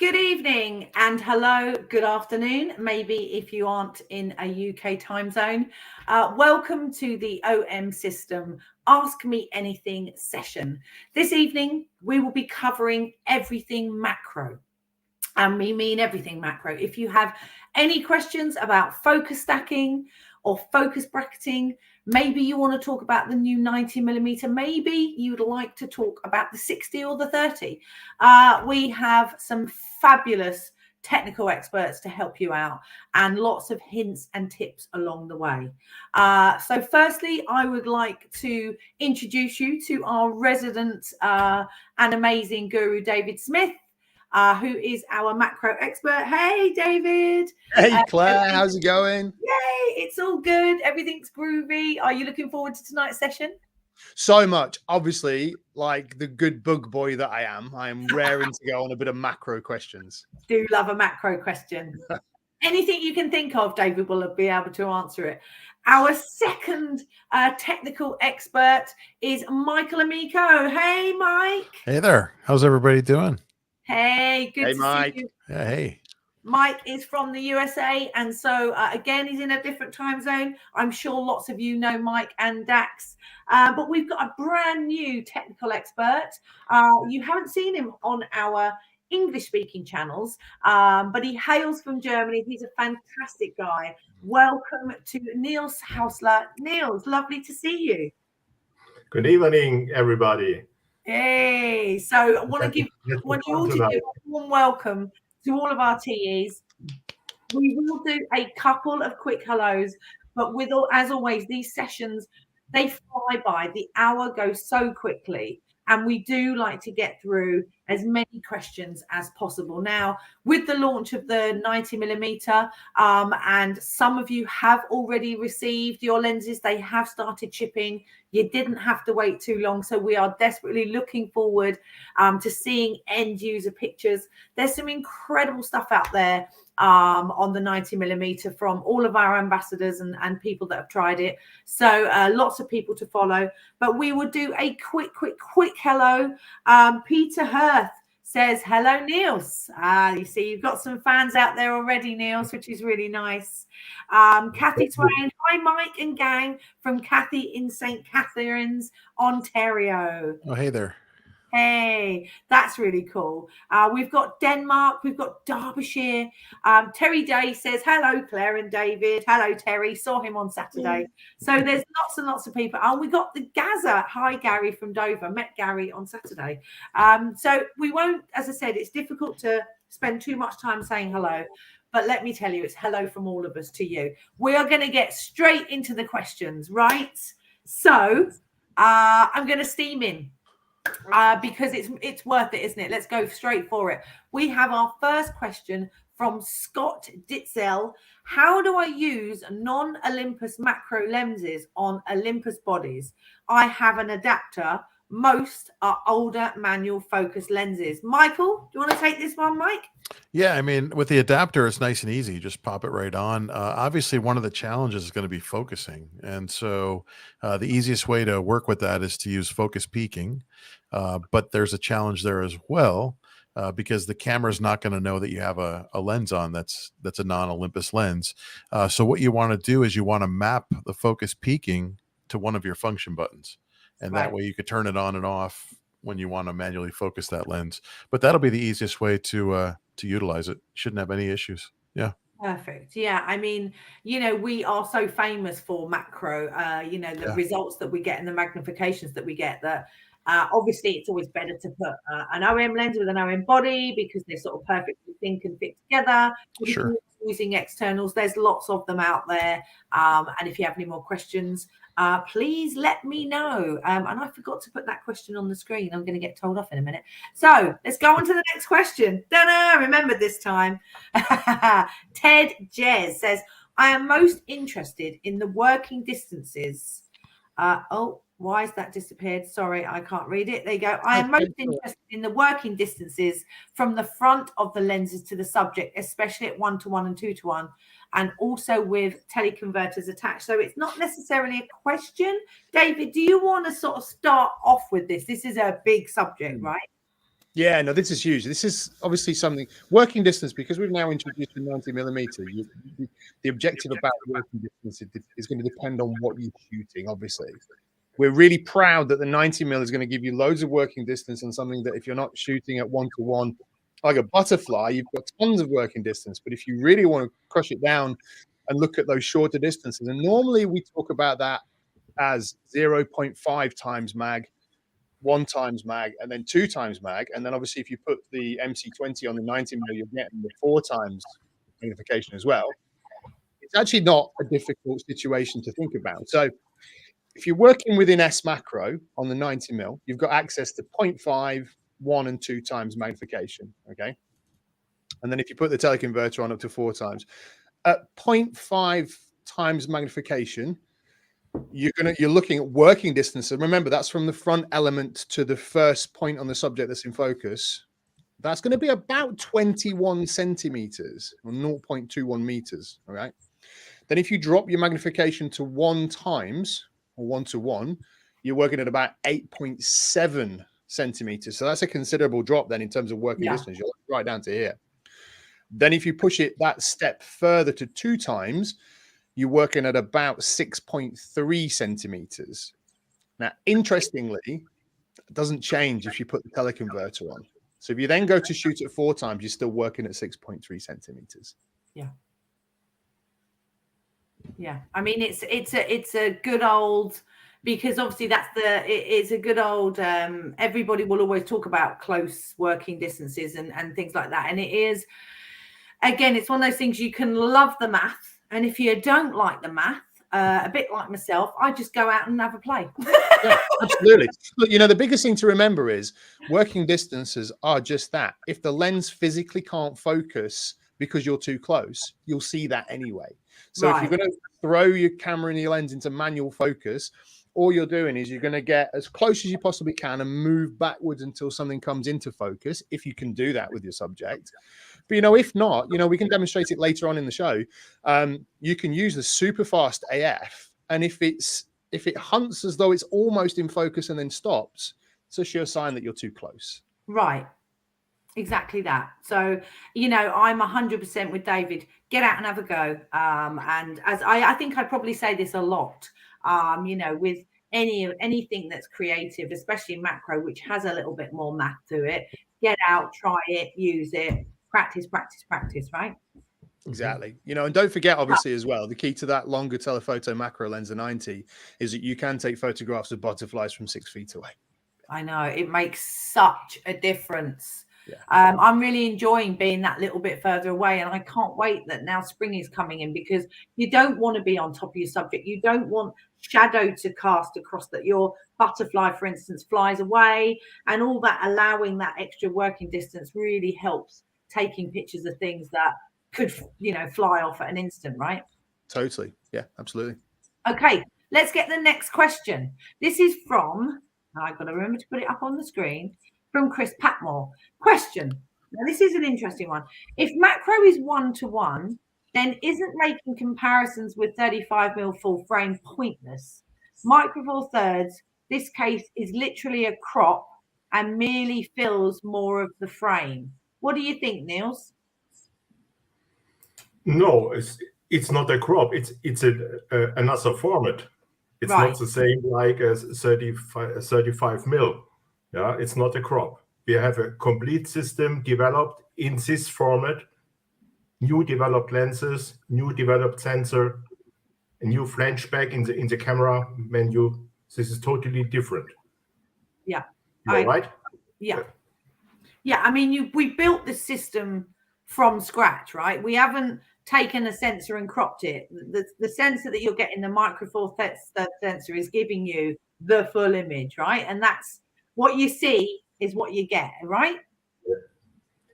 Good evening and hello, good afternoon, maybe if you aren't in a UK time zone. Welcome to the OM System Ask Me Anything session. This evening, we will be covering everything macro. And we mean everything macro. If you have any questions about focus stacking or focus bracketing, maybe you want to talk about the new 90mm, maybe you'd like to talk about the 60 or the 30. We have some fabulous technical experts to help you out and lots of hints and tips along the way. So firstly, I would like to introduce you to our resident and amazing guru, David Smith. Who is our macro expert. Hey, David. Hey, Claire, how's it going? Yay, it's all good. Everything's groovy. Are you looking forward to tonight's session? So much. Obviously, like the good bug boy that I am raring to go on a bit of macro questions. Do love a macro question. Anything you can think of, David will be able to answer it. Our second technical expert is Michael Amico. Hey, Mike. Hey there. How's everybody doing? Hey, good to Mike. see you. Yeah, hey. Mike is from the USA, and so again, he's in a different time zone. I'm sure lots of you know Mike and Dax, but we've got a brand new technical expert. You haven't seen him on our English-speaking channels, but he hails from Germany. He's a fantastic guy. Welcome to Nils Haußler. Nils, lovely to see you. Good evening, everybody. Hey, so I want you all to give a warm welcome to all of our TEs. We will do a couple of quick hellos, but as always, these sessions, they fly by. The hour goes so quickly, and we do like to get through as many questions as possible. Now, with the launch of the 90mm, and some of you have already received your lenses, they have started shipping. You didn't have to wait too long, so we are desperately looking forward to seeing end user pictures. There's some incredible stuff out there on the 90mm from all of our ambassadors and people that have tried it. So lots of people to follow, but we will do a quick hello. Peter Hirth says, hello, Nils. You see, you've got some fans out there already, Nils, which is really nice. Kathy Twain, hi, Mike and gang from Kathy in St. Catharines, Ontario. Oh, hey there. Hey, that's really cool. We've got Denmark. We've got Derbyshire. Terry Day says, hello, Claire and David. Hello, Terry. Saw him on Saturday. So there's lots and lots of people. Oh, we got the Gaza. Hi, Gary from Dover. Met Gary on Saturday. So we won't, as I said, it's difficult to spend too much time saying hello. But let me tell you, it's hello from all of us to you. We are going to get straight into the questions, right? So I'm going to steam in. Because it's worth it, isn't it? Let's go straight for it. We have our first question from Scott Ditzel. How do I use non-Olympus macro lenses on Olympus bodies? I have an adapter. Most are older manual focus lenses. Michael, do you want to take this one, Mike? Yeah, I mean, with the adapter, it's nice and easy. Just pop it right on. Obviously, one of the challenges is going to be focusing. And so the easiest way to work with that is to use focus peaking. But there's a challenge there as well, because the camera is not going to know that you have a lens on that's a non-Olympus lens. So what you want to do is you want to map the focus peaking to one of your function buttons. And that way you could turn it on and off when you want to manually focus that lens. But that'll be the easiest way to utilize it. Shouldn't have any issues. Yeah. Perfect. Yeah. I mean, you know, we are so famous for macro, you know, the results that we get and the magnifications that we get that obviously it's always better to put an OM lens with an OM body because they're sort of perfectly sync and fit together. Sure. Using externals, there's lots of them out there. And if you have any more questions, please let me know. And I forgot to put that question on the screen. I'm going to get told off in a minute. So let's go on to the next question. Remembered this time. Ted Jez says, I am most interested in the working distances. Why has that disappeared? Sorry, I can't read it. There you go. I am most interested in the working distances from the front of the lenses to the subject, especially at 1:1 and 2:1, and also with teleconverters attached. So it's not necessarily a question. David, do you want to sort of start off with this? This is a big subject, right? Yeah, no, this is huge. This is obviously something working distance, because we've now introduced the 90mm. The objective about working distance is going to depend on what you're shooting. Obviously, we're really proud that the 90mm is going to give you loads of working distance and something that if you're not shooting at 1:1 like a butterfly, you've got tons of working distance. But if you really want to crush it down and look at those shorter distances, and normally we talk about that as 0.5 times mag, 1 times mag, and then 2 times mag. And then obviously if you put the MC20 on the 90mm, you're getting the 4 times magnification as well. It's actually not a difficult situation to think about. So if you're working within S macro on the 90mm, you've got access to 0.5, 1 and 2 times magnification. Okay. And then if you put the teleconverter on up to 4 times, at 0.5 times magnification, you're looking at working distance. And remember, that's from the front element to the first point on the subject that's in focus. That's going to be about 21 centimeters or 0.21 meters. All right. Then if you drop your magnification to 1 times or 1:1, you're working at about 8.7 centimeters. So that's a considerable drop then in terms of working distance. You're right down to here. Then if you push it that step further to 2 times, you're working at about 6.3 centimeters. Now, interestingly, it doesn't change if you put the teleconverter on. So if you then go to shoot at 4 times, you're still working at 6.3 centimeters. Yeah. Yeah. I mean, it's a good old, because obviously it's a good old, everybody will always talk about close working distances and things like that. And it is, again, it's one of those things, you can love the math. And if you don't like the math, a bit like myself, I just go out and have a play. Yeah, absolutely. Look, the biggest thing to remember is working distances are just that. If the lens physically can't focus because you're too close, you'll see that anyway. So if you're going to throw your camera and your lens into manual focus, all you're doing is you're going to get as close as you possibly can and move backwards until something comes into focus, if you can do that with your subject. But, if not, we can demonstrate it later on in the show. You can use the super fast AF. And if it hunts as though it's almost in focus and then stops, it's a sure sign that you're too close. Right. Exactly that. So, I'm 100% with David. Get out and have a go. And as I think I probably say this a lot, with anything that's creative, especially macro, which has a little bit more math to it, get out, try it, use it, practice, right? Exactly. And don't forget, obviously, as well, the key to that longer telephoto macro lens, the 90, is that you can take photographs of butterflies from 6 feet away. I know, it makes such a difference. Yeah. I'm really enjoying being that little bit further away, and I can't wait that now spring is coming in, because you don't want to be on top of your subject. You don't want shadow to cast across that your butterfly, for instance, flies away, and all that, allowing that extra working distance really helps taking pictures of things that could, fly off at an instant, right? Totally. Yeah, absolutely. Okay, let's get the next question. This is from, I've got to remember to put it up on the screen, from Chris Patmore. Question. Now, this is an interesting one. If macro is 1:1, then isn't making comparisons with 35mm full frame pointless? Micro Four Thirds, this case is literally a crop and merely fills more of the frame. What do you think, Nils? No, it's not a crop. It's another format. It's not the same like as 35 mil. Yeah, it's not a crop. We have a complete system developed in this format, new developed lenses, new developed sensor, a new flashback in the camera menu. This is totally different. Yeah. Right? Yeah. Yeah, I mean, we built the system from scratch, right? We haven't taken a sensor and cropped it. The sensor that you're getting, the Micro Four Thirds sensor, is giving you the full image, right? And that's what you see is what you get, right?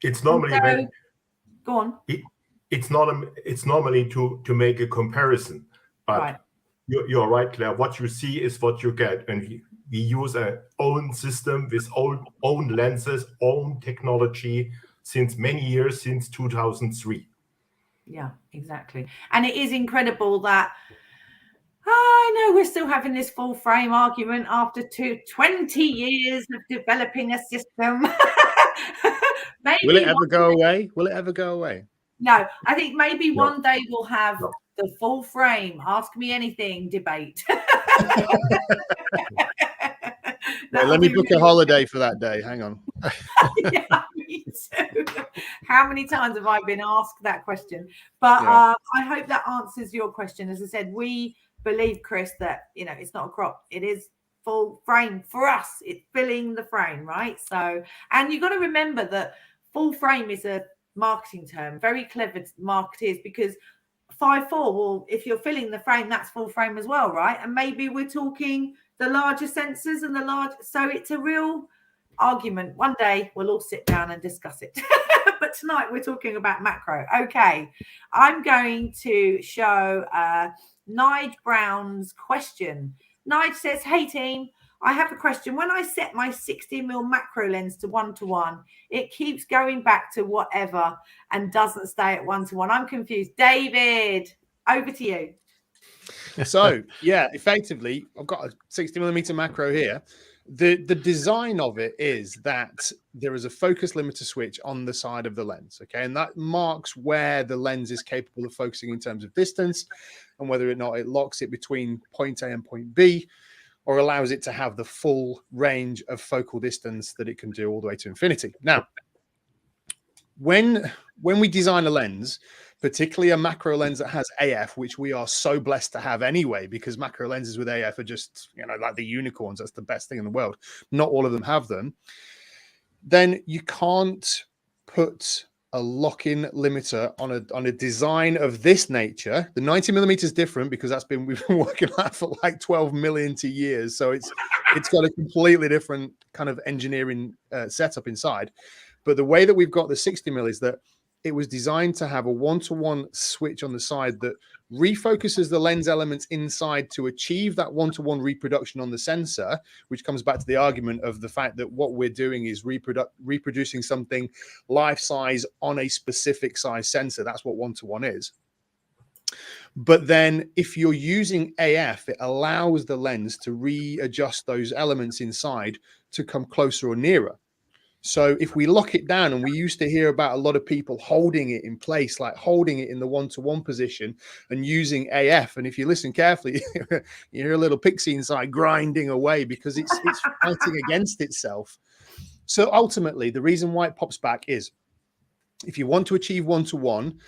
It's normally go on. It's normally to make a comparison, but you're right, Claire. What you see is what you get, and we use our own system with own lenses, own technology since many years, since 2003. Yeah, exactly. And it is incredible that I know we're still having this full frame argument after 20 years of developing a system. Maybe Will it ever go away? Will it ever go away? No, I think maybe one day we'll have the full frame, ask me anything debate. Let me book a holiday for that day. Hang on. Yeah, me too. How many times have I been asked that question? But I hope that answers your question. As I said, we believe, Chris, that it's not a crop. It is full frame for us. It's filling the frame, right? So, and you've got to remember that full frame is a marketing term, very clever marketers, because 5.4, well, if you're filling the frame, that's full frame as well, right? And maybe we're talking the larger sensors and the large, so it's a real argument. One day we'll all sit down and discuss it. But tonight we're talking about macro. Okay, I'm going to show Nige Brown's question. Nige says, hey team, I have a question. When I set my 60mm macro lens to 1:1, it keeps going back to whatever and doesn't stay at 1:1. I'm confused. David, over to you. So yeah, effectively, I've got a 60mm macro here. The design of it is that there is a focus limiter switch on the side of the lens, okay, and that marks where the lens is capable of focusing in terms of distance and whether or not it locks it between point A and point B, or allows it to have the full range of focal distance that it can do all the way to infinity. Now, when we design a lens, particularly a macro lens that has AF, which we are so blessed to have anyway, because macro lenses with AF are just, like the unicorns. That's the best thing in the world. Not all of them have them. Then you can't put a lock-in limiter on a design of this nature. The 90mm is different because we've been working on that for like 12 million years. So it's got a completely different kind of engineering setup inside. But the way that we've got the 60mm is that it was designed to have a 1:1 switch on the side that refocuses the lens elements inside to achieve that 1:1 reproduction on the sensor, which comes back to the argument of the fact that what we're doing is reproducing something life size on a specific size sensor. That's what 1:1 is. But then if you're using AF, it allows the lens to readjust those elements inside to come closer or nearer. So if we lock it down, and we used to hear about a lot of people holding it in place, like holding it in the 1:1 position and using AF. And if you listen carefully, you hear a little pixie inside grinding away because it's fighting against itself. So ultimately, the reason why it pops back is if you want to achieve 1:1,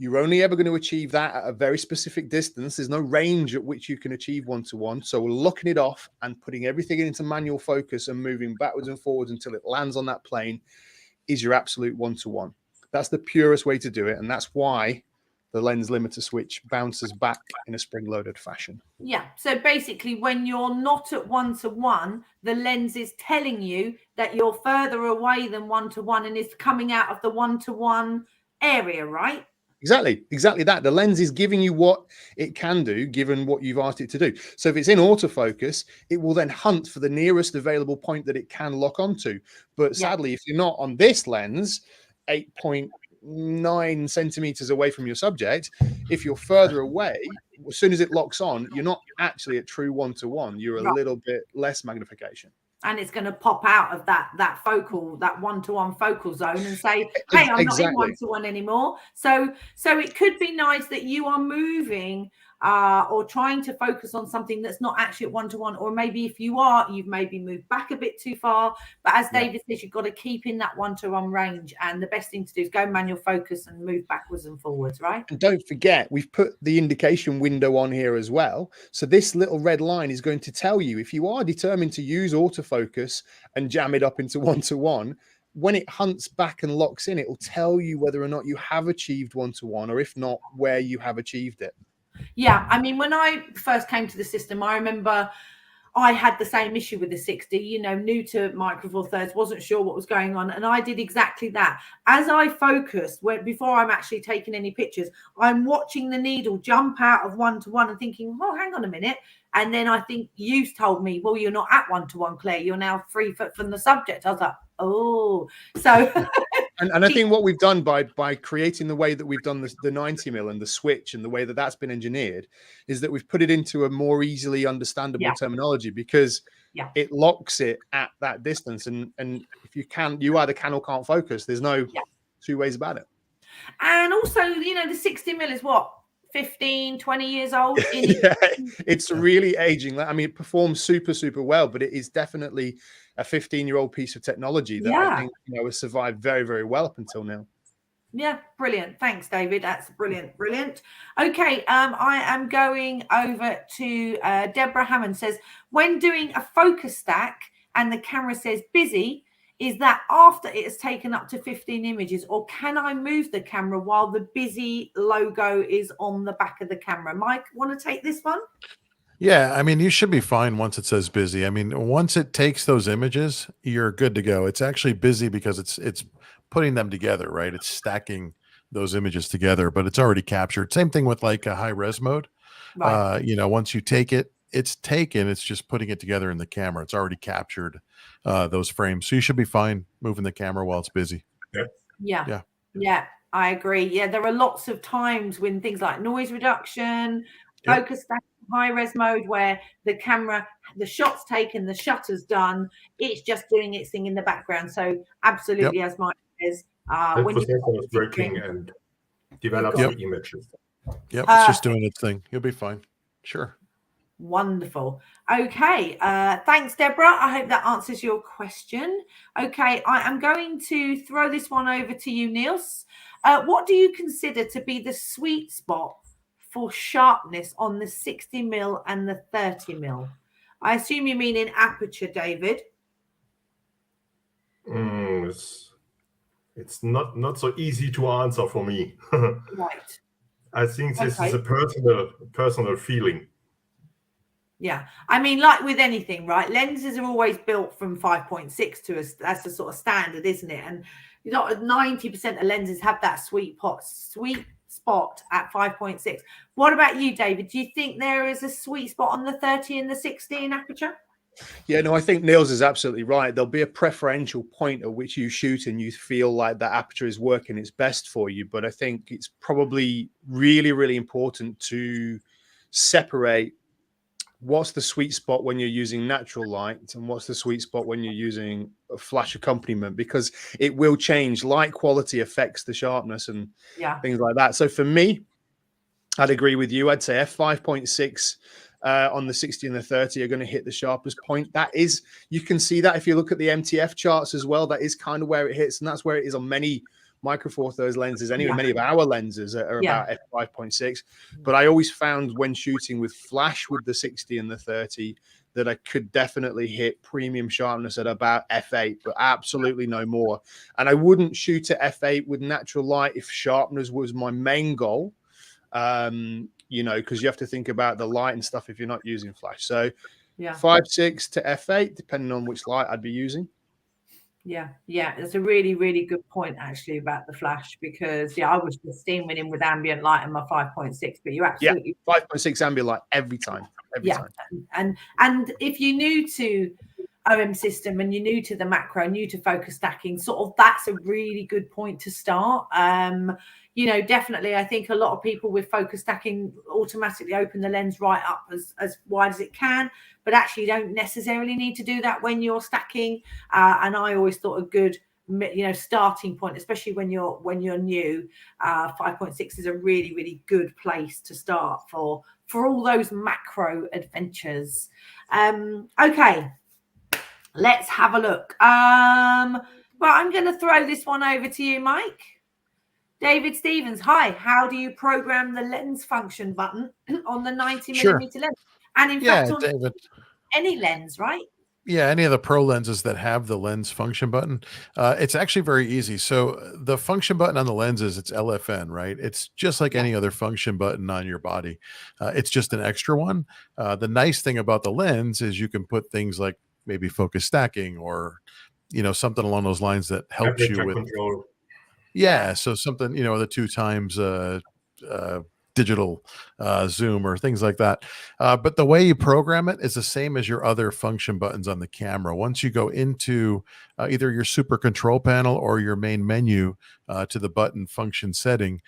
you're only ever going to achieve that at a very specific distance. There's no range at which you can achieve 1:1. So we're locking it off and putting everything into manual focus and moving backwards and forwards until it lands on that plane is your absolute 1:1. That's the purest way to do it. And that's why the lens limiter switch bounces back in a spring-loaded fashion. Yeah. So basically, when you're not at 1:1, the lens is telling you that you're further away than 1:1 and is coming out of the 1:1 area, right? Exactly that. The lens is giving you what it can do, given what you've asked it to do. So if it's in autofocus, it will then hunt for the nearest available point that it can lock onto. But sadly, if you're not on this lens, 8.9 centimeters away from your subject, if you're further away, as soon as it locks on, you're not actually at true 1:1. You're a little bit less magnification. And it's going to pop out of that 1:1 focal zone and say, hey, I'm not in 1:1 anymore. So it could be nice that you are moving or trying to focus on something that's not actually at 1:1, or maybe if you are, you've maybe moved back a bit too far. But as David says, you've got to keep in that 1:1 range, and the best thing to do is go manual focus and move backwards and forwards, right? And don't forget, we've put the indication window on here as well. So this little red line is going to tell you if you are determined to use autofocus and jam it up into 1:1. When it hunts back and locks in, it will tell you whether or not you have achieved 1:1, or if not, where you have achieved it. Yeah, I mean, when I first came to the system, I remember I had the same issue with the 60, new to Micro Four Thirds, wasn't sure what was going on. And I did exactly that. As I focused, before I'm actually taking any pictures, I'm watching the needle jump out of 1:1 and thinking, well, hang on a minute. And then I think you told me, well, you're not at 1:1, Claire. You're now 3 foot from the subject. I was like, oh. So And I think what we've done by creating the way that we've done the 90 mil and the switch and the way that that's been engineered is that we've put it into a more easily understandable terminology, because it locks it at that distance. And if you either can or can't focus. There's no two ways about it. And also, you know, the 60 mil is what, 15, 20 years old? It's really aging. I mean, it performs super, super well, but it is definitely a 15-year-old piece of technology that I think, you know, has survived very, very well up until now. Yeah, brilliant. Thanks, David. That's brilliant. Brilliant. Okay, I am going over to Deborah Hammond. Says, when doing a focus stack and the camera says busy, is that after it has taken up to 15 images, or can I move the camera while the busy logo is on the back of the camera? Mike, want to take this one? Yeah, I mean, you should be fine once it says busy. I mean, once it takes those images, you're good to go. It's actually busy because it's putting them together, right? It's stacking those images together, but it's already captured. Same thing with like a high res mode. Right. You know, once you take it, it's taken, it's just putting it together in the camera. It's already captured those frames. So you should be fine moving the camera while it's busy. Yeah, I agree. Yeah, there are lots of times when things like noise reduction, focus stack, high res mode, where the camera, the shot's taken, the shutter's done, it's just doing its thing in the background. So absolutely, as Mike says, when you're working and develop the images. Yep, it's just doing its thing. You'll be fine. Sure. Wonderful. Okay. Thanks, Deborah. I hope that answers your question. Okay. I am going to throw this one over to you, Nils. What do you consider to be the sweet spot for sharpness on the 60 mil and the 30 mil? I assume you mean in aperture, David. It's not so easy to answer for me. Right. I think this is a personal feeling. Yeah, I mean, like with anything, right? Lenses are always built from 5.6 to us. That's the sort of standard, isn't it? And you know, 90% of lenses have that sweet spot at 5.6. What about you, David? Do you think there is a sweet spot on the 30 and the 60 in aperture? Yeah, no, I think Nils is absolutely right. There'll be a preferential point at which you shoot and you feel like that aperture is working its best for you. But I think it's probably really, really important to separate what's the sweet spot when you're using natural light and what's the sweet spot when you're using a flash accompaniment, because it will change. Light quality affects the sharpness and things like that. So for me, I'd agree with you. I'd say f5.6 on the 60 and the 30 are going to hit the sharpest point. That is, you can see that if you look at the MTF charts as well, that is kind of where it hits, and that's where it is on many Micro Four Thirds lenses. Anyway, many of our lenses are about f5.6. But I always found when shooting with flash with the 60 and the 30 that I could definitely hit premium sharpness at about f8, but absolutely no more. And I wouldn't shoot at f8 with natural light if sharpness was my main goal. You know, because you have to think about the light and stuff if you're not using flash. So 5.6 to f8, depending on which light I'd be using. Yeah, it's a really, really good point actually about the flash, because I was just steaming in with ambient light and my 5.6, but you're absolutely 5.6 ambient light every time. Every time. And if you're new to OMSYSTEM and you're new to the macro, new to focus stacking, sort of that's a really good point to start. You know, definitely I think a lot of people with focus stacking automatically open the lens right up as wide as it can, but actually don't necessarily need to do that when you're stacking. And I always thought a good, you know, starting point, especially when you're new, 5.6 is a really, really good place to start for all those macro adventures. Okay, let's have a look. Well, I'm going to throw this one over to you, Mike. David Stevens, hi. How do you program the lens function button on the 90mm lens? And in fact, on David, any lens, right? Yeah, any of the pro lenses that have the lens function button, it's actually very easy. So the function button on the lenses, it's LFN, right? It's just like any other function button on your body. It's just an extra one. The nice thing about the lens is you can put things like maybe focus stacking or, you know, something along those lines that helps you with control. Yeah, so something, you know, the 2 times digital zoom or things like that. But the way you program it is the same as your other function buttons on the camera. Once you go into either your super control panel or your main menu to the button function setting,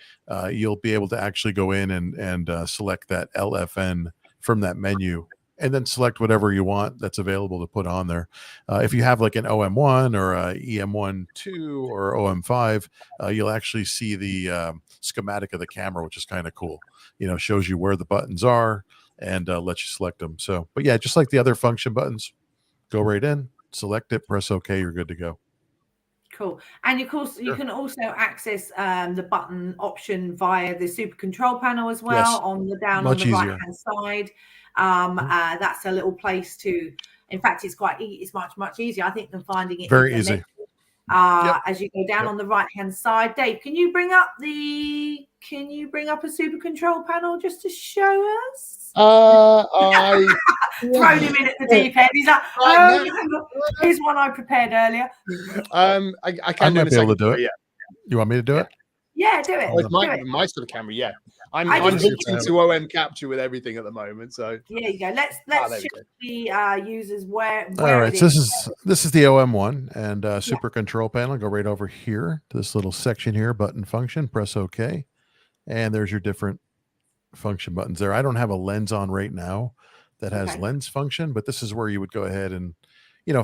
you'll be able to actually go in and select that LFN from that menu, and then select whatever you want that's available to put on there. If you have like an OM1 or a EM1-2 or OM5, you'll actually see the schematic of the camera, which is kind of cool. Shows you where the buttons are and lets you select them. So, but yeah, just like the other function buttons, go right in, select it, press OK, you're good to go. Cool. And of course, you can also access the button option via the super control panel as well. Yes. On the Much easier. right hand side. That's a little place to, in fact, it's much easier, I think, than finding it. Very easy. As you go down on the right hand side. Dave, can you bring up a super control panel just to show us? I thrown him in at the deep end. He's like, here's one I prepared earlier. I might be able to do it. Yeah. You want me to do it? Yeah, do it. My sort of camera, yeah. I'm hooked into OM capture with everything at the moment. So there you go. Let's show the users where all right. So this is the OM1 and super control panel. Go right over here to this little section here, button function, press OK. And there's your different function buttons there. I don't have a lens on right now that has lens function, but this is where you would go ahead and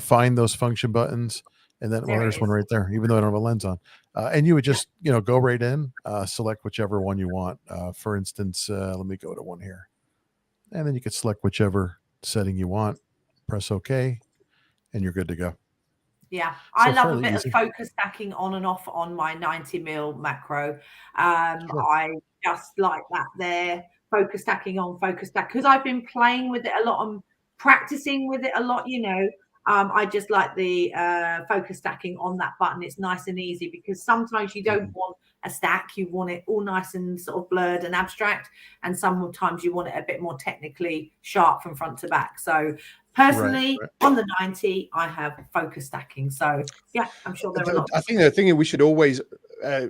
find those function buttons, and then there's one right there, even though I don't have a lens on, and you would just go right in, select whichever one you want. For instance, let me go to one here, and then you could select whichever setting you want, press OK, and you're good to go. Yeah, I love a bit of focus stacking on and off on my 90mm macro. I just like that there. Focus stacking on, focus stack, because I've been playing with it a lot. I'm practicing with it a lot, I just like the focus stacking on that button. It's nice and easy, because sometimes you don't want a stack. You want it all nice and sort of blurred and abstract. And sometimes you want it a bit more technically sharp from front to back. So personally, on the 90, I have focus stacking. So yeah, I'm sure there are a lot. I think the thing that we should always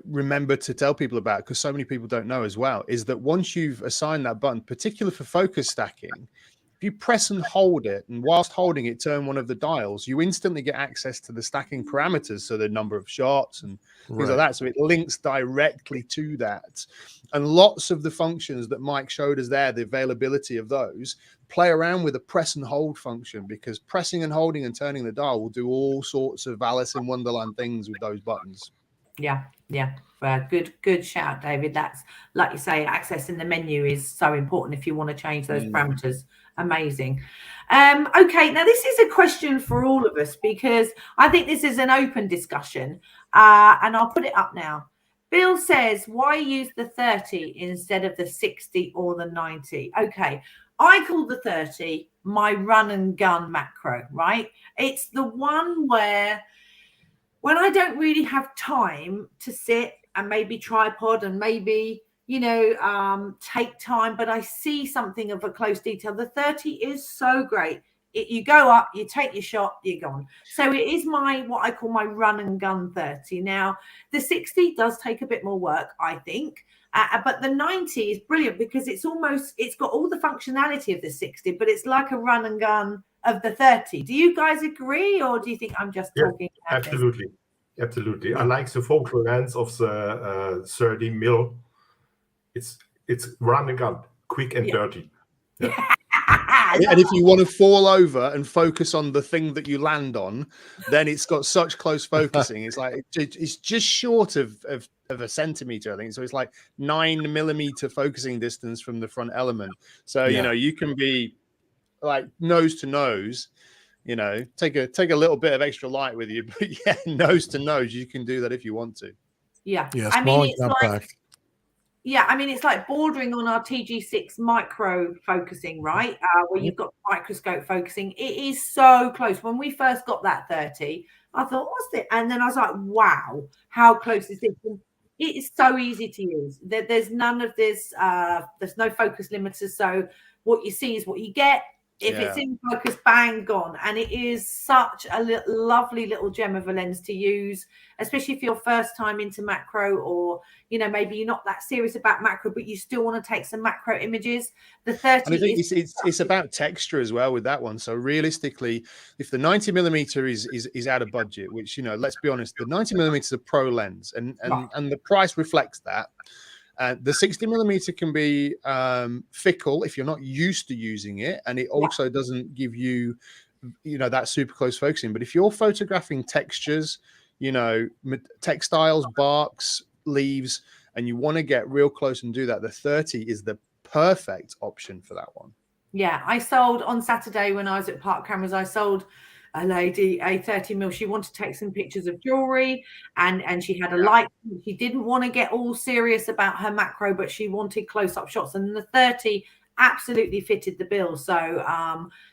remember to tell people about, because so many people don't know as well, is that once you've assigned that button, particularly for focus stacking, if you press and hold it, and whilst holding it, turn one of the dials, you instantly get access to the stacking parameters. So the number of shots and things like that. So it links directly to that. And lots of the functions that Mike showed us there, the availability of those, play around with a press and hold function, because pressing and holding and turning the dial will do all sorts of Alice in Wonderland things with those buttons. Yeah. Good shout, David. That's, like you say, accessing the menu is so important if you want to change those parameters. Amazing. Okay, now this is a question for all of us, because I think this is an open discussion, and I'll put it up now. Bill says, why use the 30 instead of the 60 or the 90? Okay, I call the 30 my run and gun macro, right? It's the one where, when I don't really have time to sit and maybe tripod and maybe, take time, but I see something of a close detail, the 30 is so great. You go up, you take your shot, you're gone. So it is what I call my run and gun 30. Now, the 60 does take a bit more work, I think. But the 90 is brilliant, because it's got all the functionality of the 60, but it's like a run and gun of the 30. Do you guys agree, or do you think I'm just talking? Absolutely. I like the focal length of the 30mm. It's run and gun, quick and dirty. Yeah. And if you want to fall over and focus on the thing that you land on, then it's got such close focusing. It's like it's just short of a centimeter, I think. So it's like 9mm focusing distance from the front element. So you can be like nose to nose. Take a little bit of extra light with you, but nose to nose, you can do that if you want to. Yeah, I mean, it's compact. It's like bordering on our TG6 micro focusing, right? Where you've got microscope focusing. It is so close. When we first got that 30, I thought, what's this? And then I was like, wow, how close is this? And it is so easy to use. There's none of this. There's no focus limiters. So what you see is what you get. If it's in focus, bang, gone. And it is such a lovely little gem of a lens to use, especially if you're first time into macro, or, you know, maybe you're not that serious about macro, but you still want to take some macro images. The 30 and I think it's about texture as well with that one. So realistically, if the 90mm is out of budget, which, you know, let's be honest, the 90mm is a pro lens, and the price reflects that. The 60mm can be fickle if you're not used to using it, and it also doesn't give you, you know, that super close focusing. But if you're photographing textures, you know, textiles, barks, leaves, and you want to get real close and do that, the 30 is the perfect option for that one. Yeah, I sold on Saturday when I was at Park Cameras. I sold a lady a 30mm. She wanted to take some pictures of jewelry, and she had a light. She didn't want to get all serious about her macro, but she wanted close-up shots, and the 30 absolutely fitted the bill. So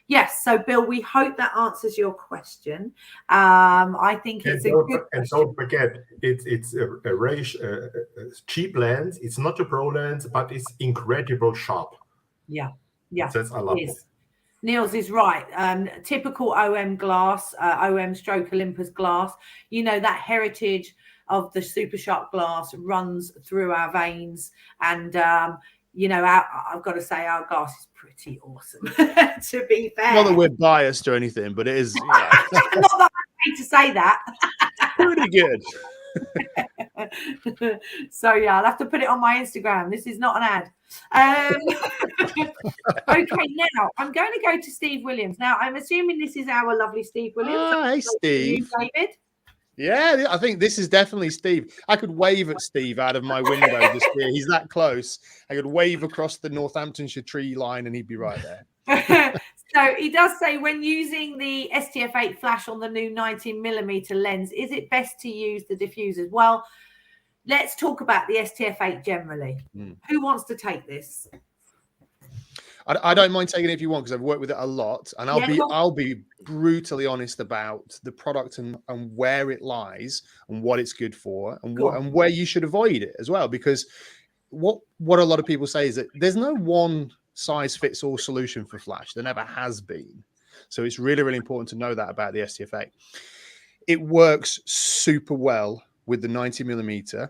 yes, so Bill, we hope that answers your question. I think it's a good question. And don't forget, it's a cheap lens. It's not a pro lens, but it's incredible sharp. Yeah, that's, I love it. Nils is right. Typical OM glass, OM/Olympus glass, you know, that heritage of the super sharp glass runs through our veins. And, you know, I've got to say our glass is pretty awesome, to be fair. Not that we're biased or anything, but it is. Yeah. Not that I hate to say that. Pretty good. So yeah, I'll have to put it on my Instagram. This is not an ad. Okay, now I'm going to go to Steve Williams. Now I'm assuming this is our lovely Steve Williams. Hi, Steve. David. Yeah, I think this is definitely Steve. I could wave at Steve out of my window just here. He's that close. I could wave across the Northamptonshire tree line and he'd be right there. So he does say, when using the STF8 flash on the new 19mm lens, is it best to use the diffusers? Well, let's talk about the STF8 generally. Who wants to take this? I don't mind taking it if you want, because I've worked with it a lot, and I'll be brutally honest about the product and where it lies and what it's good for, and where you should avoid it as well. Because what a lot of people say is that there's no one size fits all solution for flash. There never has been. So it's really, really important to know that about the STF8. It works super well with the 90mm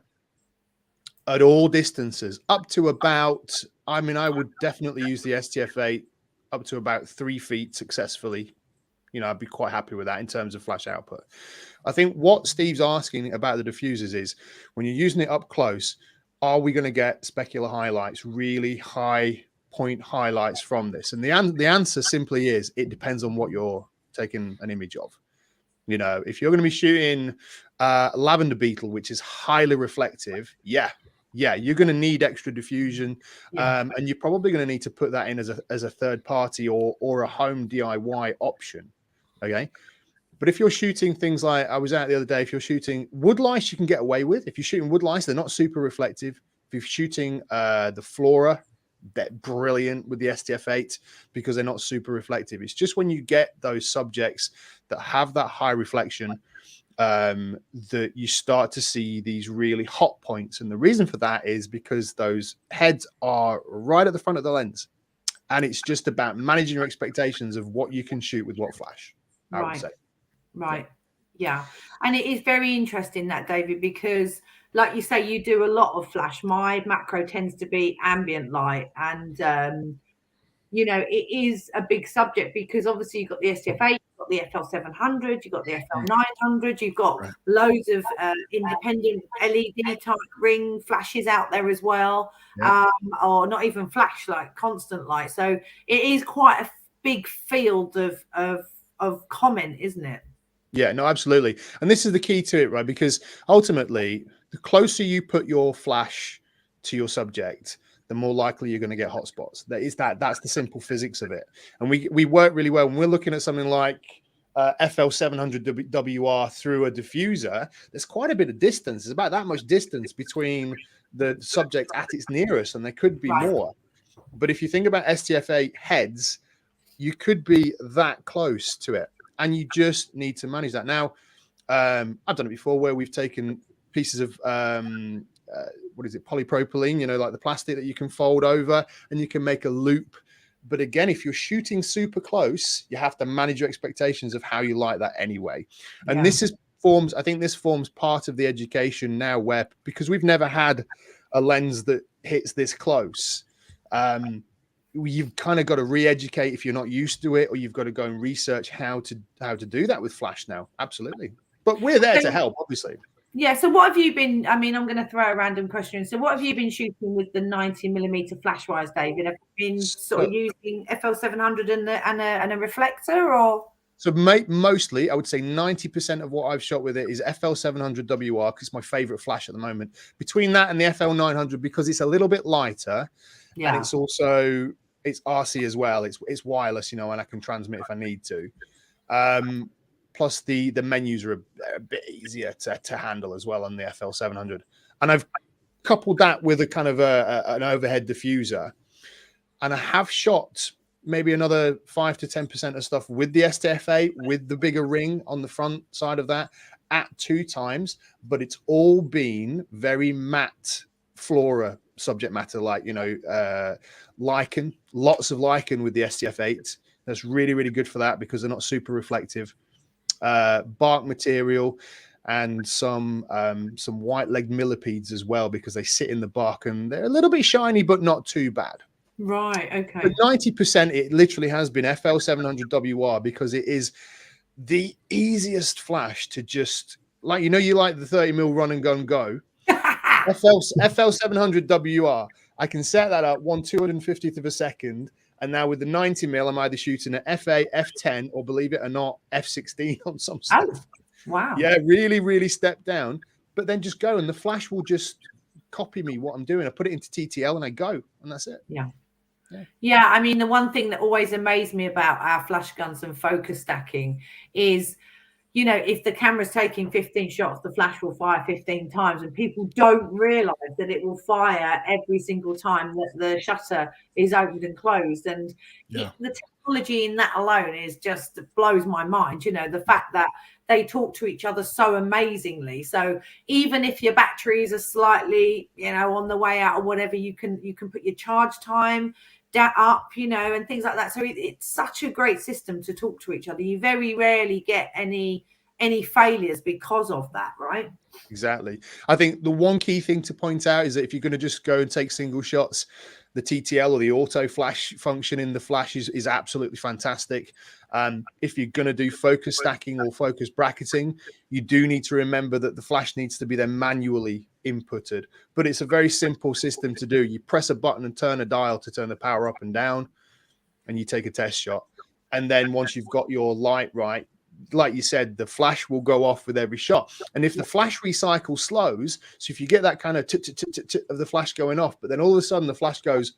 at all distances, up to about, I mean, I would definitely use the STF8 up to about 3 feet successfully. You know, I'd be quite happy with that in terms of flash output. I think what Steve's asking about the diffusers is, when you're using it up close, are we going to get specular highlights, really high point highlights from this? And the answer simply is, it depends on what you're taking an image of. You know, if you're going to be shooting lavender beetle, which is highly reflective, yeah, you're going to need extra diffusion, and you're probably going to need to put that in as a third party or a home DIY option. Okay, but if you're shooting things like, I was out the other day, if you're shooting wood lice, you can get away with. If you're shooting wood lice, they're not super reflective. If you're shooting the flora, they're brilliant with the STF8 because they're not super reflective. It's just when you get those subjects that have that high reflection that you start to see these really hot points. And the reason for that is because those heads are right at the front of the lens. And it's just about managing your expectations of what you can shoot with what flash, I would say. Right. Yeah. And it is very interesting that, David, because like you say, you do a lot of flash. My macro tends to be ambient light. And, you know, it is a big subject because obviously you've got the STF8, you've got the FL700, you've got the FL900, you've got loads of independent LED type ring flashes out there as well, or not even flash, like constant light. So it is quite a big field of comment, isn't it? Yeah, no, absolutely. And this is the key to it, right? Because ultimately, the closer you put your flash to your subject, the more likely you're going to get hotspots. That's the simple physics of it. And we work really well when we're looking at something like FL700 WR through a diffuser. There's quite a bit of distance. There's about that much distance between the subject at its nearest, and there could be more. But if you think about STF8 heads, you could be that close to it, and you just need to manage that. Now, I've done it before where we've taken pieces of what is it, polypropylene, you know, like the plastic that you can fold over, and you can make a loop But again, if you're shooting super close, you have to manage your expectations of how you like that anyway. And this is I think this forms part of the education now, where because we've never had a lens that hits this close, you've kind of got to re-educate if you're not used to it, or you've got to go and research how to do that with flash now. Absolutely. But we're there to help, obviously. Yeah. So what have you been, I mean, I'm going to throw a random question. So what have you been shooting with the 90mm flash wise, David? Have you been sort of using FL700 and a reflector, or? So mostly, I would say 90% of what I've shot with it is FL700 WR, because it's my favorite flash at the moment. Between that and the FL900, because it's a little bit lighter, and it's also it's RC as well. It's wireless, you know, and I can transmit if I need to. Plus the menus are a bit easier to handle as well on the FL700. And I've coupled that with a kind of an overhead diffuser, and I have shot maybe another 5 to 10% of stuff with the STF8 with the bigger ring on the front side of that at 2 times, but it's all been very matte flora subject matter, like, you know, lichen, lots of lichen with the STF8. That's really, really good for that because they're not super reflective. Bark material and some white-legged millipedes as well, because they sit in the bark and they're a little bit shiny, but not too bad. Right. Okay. But 90%, it literally has been FL700 WR, because it is the easiest flash to just, like, you know, you like the 30mm run and gun go. FL700 WR, I can set that up 1/250th of a second, and now with the 90mm, I'm either shooting at F8, F10, or believe it or not, F16 on some stuff. Oh, wow. Yeah, really, really step down, but then just go, and the flash will just copy me what I'm doing. I put it into TTL and I go, and that's it. Yeah. I mean, the one thing that always amazed me about our flash guns and focus stacking is, you know, if the camera's taking 15 shots, the flash will fire 15 times, and people don't realize that it will fire every single time that the shutter is opened and closed. And the technology in that alone is just blows my mind. You know, the fact that they talk to each other so amazingly. So even if your batteries are slightly, you know, on the way out or whatever, you can put your charge time up, you know, and things like that. So it's such a great system to talk to each other. You very rarely get any failures because of that, right? Exactly. I think the one key thing to point out is that if you're going to just go and take single shots, the TTL or the auto flash function in the flash is absolutely fantastic. If you're going to do focus stacking or focus bracketing, you do need to remember that the flash needs to be then manually inputted, but it's a very simple system to do. You press a button and turn a dial to turn the power up and down, and you take a test shot. And then once you've got your light right, like you said, the flash will go off with every shot. And if the flash recycle slows, so if you get that kind of of the flash going off, but then all of a sudden the flash goes,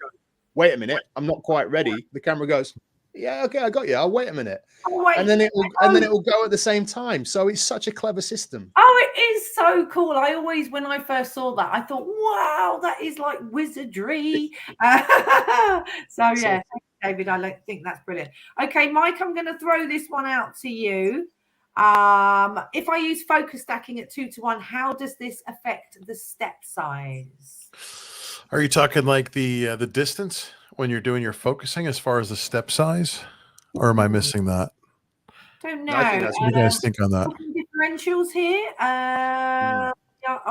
wait a minute, I'm not quite ready. The camera goes, yeah, okay, I got you. I'll wait a minute. And then it will go at the same time. So it's such a clever system. Oh, it is so cool. I always, when I first saw that, I thought, wow, that is like wizardry. So yeah. David, I think that's brilliant. Okay, Mike, I'm going to throw this one out to you. If I use focus stacking at 2:1, how does this affect the step size? Are you talking like the distance when you're doing your focusing as far as the step size, or am I missing that? Don't know. I think that's what do you guys think on that? Differentials here. Are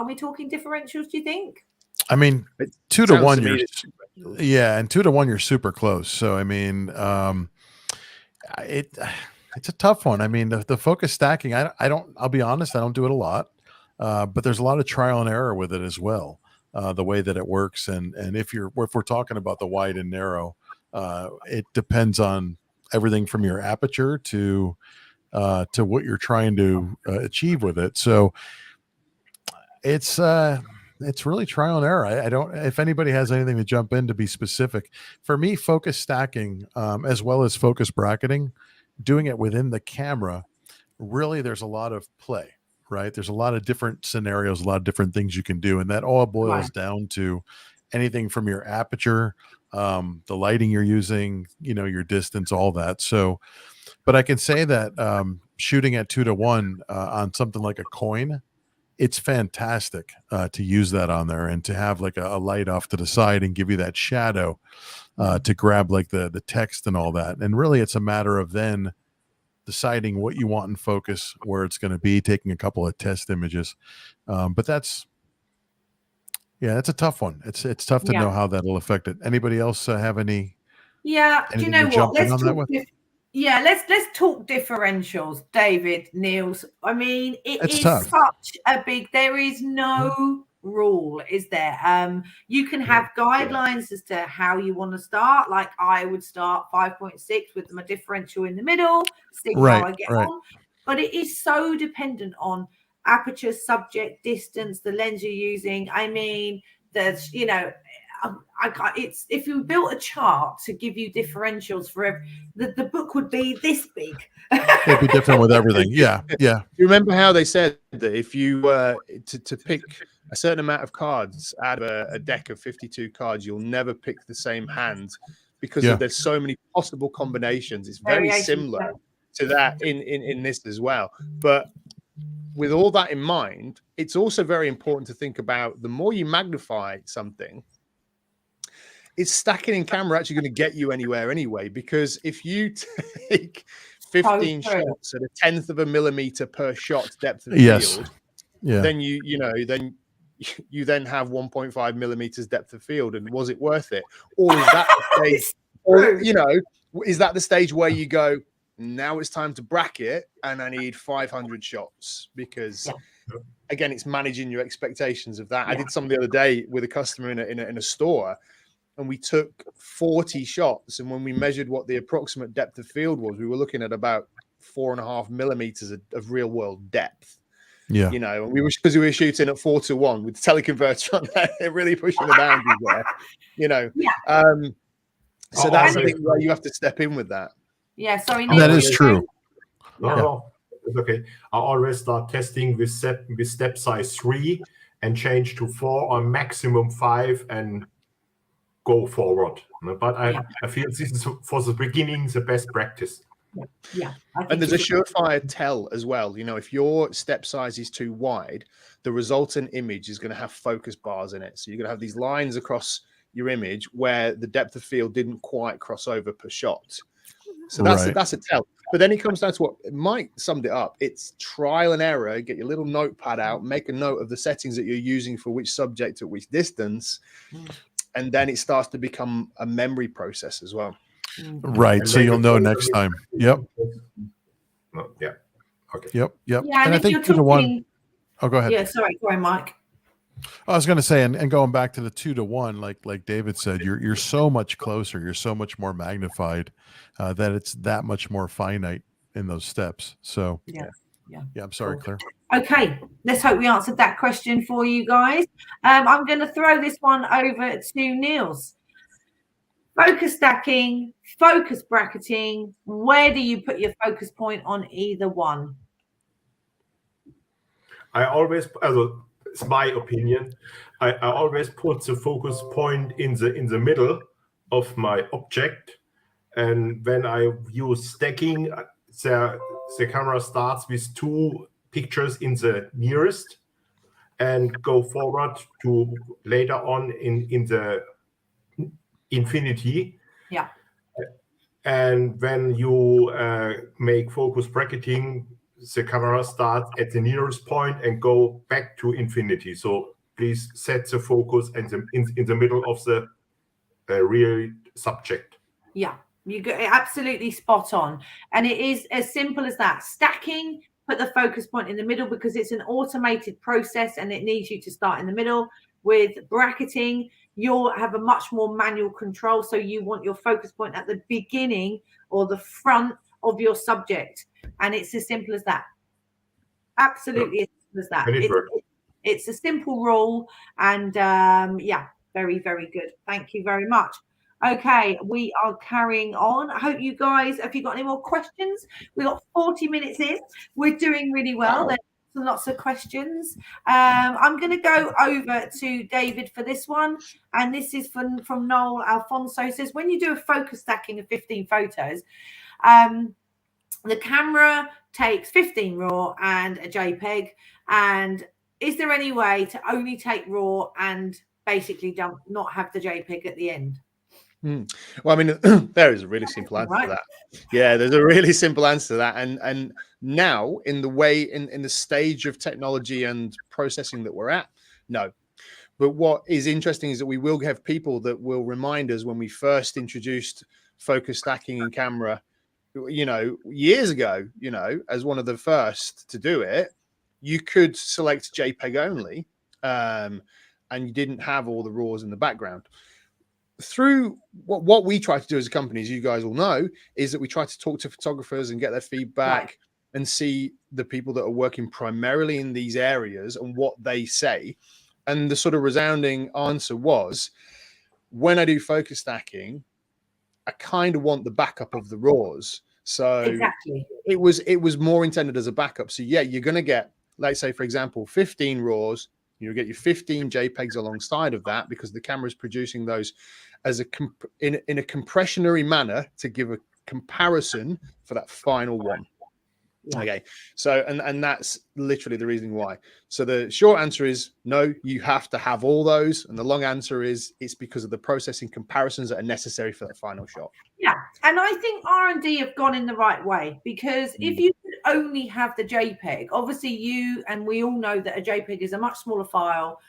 we talking differentials, do you think? I mean, 2:1, and 2:1, you're super close. So I mean, it's a tough one. I mean, the focus stacking, I'll be honest, I don't do it a lot, but there's a lot of trial and error with it as well. The way that it works, and if we're talking about the wide and narrow, it depends on everything from your aperture to what you're trying to achieve with it. So it's really trial and error. I don't, if anybody has anything to jump in to be specific. For me, focus stacking, as well as focus bracketing, doing it within the camera, really there's a lot of play, right? There's a lot of different scenarios, a lot of different things you can do. And that all boils down to anything from your aperture, the lighting you're using, you know, your distance, all that. So, but I can say that shooting at 2:1 on something like a coin it's fantastic to use that on there and to have like a light off to the side and give you that shadow to grab like the text and all that. And really it's a matter of then deciding what you want in focus, where it's going to be, taking a couple of test images. But that's a tough one. It's tough to know how that'll affect it. Anybody else have any? Yeah, do you know what? Let's talk differentials, David, Nils. I mean, it's tough. Such a big. There is no rule, is there? You can have guidelines as to how you want to start. Like I would start 5.6 with my differential in the middle, see how I get on. But it is so dependent on aperture, subject, distance, the lens you're using. I mean, there's it's if you built a chart to give you differentials for the book would be this big. It'd be different with everything. Yeah. You remember how they said that if you to pick a certain amount of cards out of a deck of 52 cards, you'll never pick the same hand because there's so many possible combinations. It's very similar to that in this as well. But with all that in mind, it's also very important to think about the more you magnify something, is stacking in camera actually going to get you anywhere anyway? Because if you take 15 shots at 1/10 of a millimeter per shot depth of field, then you then have 1.5 millimeters depth of field, and was it worth it? Or is that the stage? Or is that the stage where you go, now it's time to bracket, and I need 500 shots? Because again, it's managing your expectations of that. I did some the other day with a customer in a store. And we took 40 shots. And when we measured what the approximate depth of field was, we were looking at about 4.5 millimeters of real world depth. Yeah. And because we were shooting at 4:1 with the teleconverter on there, really pushing the boundaries there, so that's the thing where you have to step in with that. Yeah. Sorry. That is true. No, it's okay. I always start testing with step size 3 and change to 4 or maximum 5 and go forward. But I feel this is for the beginning the best practice. And there's a surefire tell as well. If your step size is too wide, the resultant image is going to have focus bars in it. So you're going to have these lines across your image where the depth of field didn't quite cross over per shot. So that's a tell. But then it comes down to what Mike summed it up. It's trial and error. Get your little notepad out, make a note of the settings that you're using for which subject at which distance. And then it starts to become a memory process as well. Right. And so you'll know next time. Yep. Yeah. Okay. Yep. Yeah, and I think 2-to-1. Oh, go ahead. Yeah, sorry. Go ahead, Mike. I was going to say, and going back to the 2-to-1, like David said, you're so much closer. You're so much more magnified that it's that much more finite in those steps. So yeah. I'm sorry, Claire. Okay, let's hope we answered that question for you guys. I'm going to throw this one over to Nils. Focus stacking, focus bracketing. Where do you put your focus point on either one? I always, it's my opinion, I always put the focus point in the middle of my object, and when I use stacking, the camera starts with 2 pictures in the nearest and go forward to later on in the infinity. Yeah. And when you make focus bracketing, the camera starts at the nearest point and go back to infinity. So please set the focus in the middle of the real subject. Yeah. You get it absolutely spot on. And it is as simple as that. Stacking, put the focus point in the middle because it's an automated process and it needs you to start in the middle. With bracketing, you'll have a much more manual control. So you want your focus point at the beginning or the front of your subject. And it's as simple as that. Absolutely as simple as that. It's a simple rule. And very, very good. Thank you very much. Okay, we are carrying on. I hope you guys, have you got any more questions? We've got 40 minutes in. We're doing really well. Wow. There's lots of questions. I'm going to go over to David for this one. And this is from Noel Alfonso. Says, when you do a focus stacking of 15 photos, the camera takes 15 RAW and a JPEG, and is there any way to only take raw and basically not have the JPEG at the end? Well, I mean, there is a really simple answer to that. Yeah, there's a really simple answer to that. And now in the stage of technology and processing that we're at, no. But what is interesting is that we will have people that will remind us when we first introduced focus stacking in camera, years ago, as one of the first to do it, you could select JPEG only, and you didn't have all the RAWs in the background. Through what we try to do as a company, as you guys all know, is that we try to talk to photographers and get their feedback and see the people that are working primarily in these areas and what they say. And the sort of resounding answer was, when I do focus stacking, I kind of want the backup of the RAWs. So exactly, it was more intended as a backup. So yeah, you're going to get, let's say, for example, 15 RAWs. You'll get your 15 JPEGs alongside of that, because the camera is producing those as in a compressionary manner to give a comparison for that final one. Yeah. Okay, so and that's literally the reason why. So the short answer is no, you have to have all those, and the long answer is it's because of the processing comparisons that are necessary for that final shot. Yeah, and I think R&D have gone in the right way, because if you could only have the JPEG, obviously you and we all know that a JPEG is a much smaller file.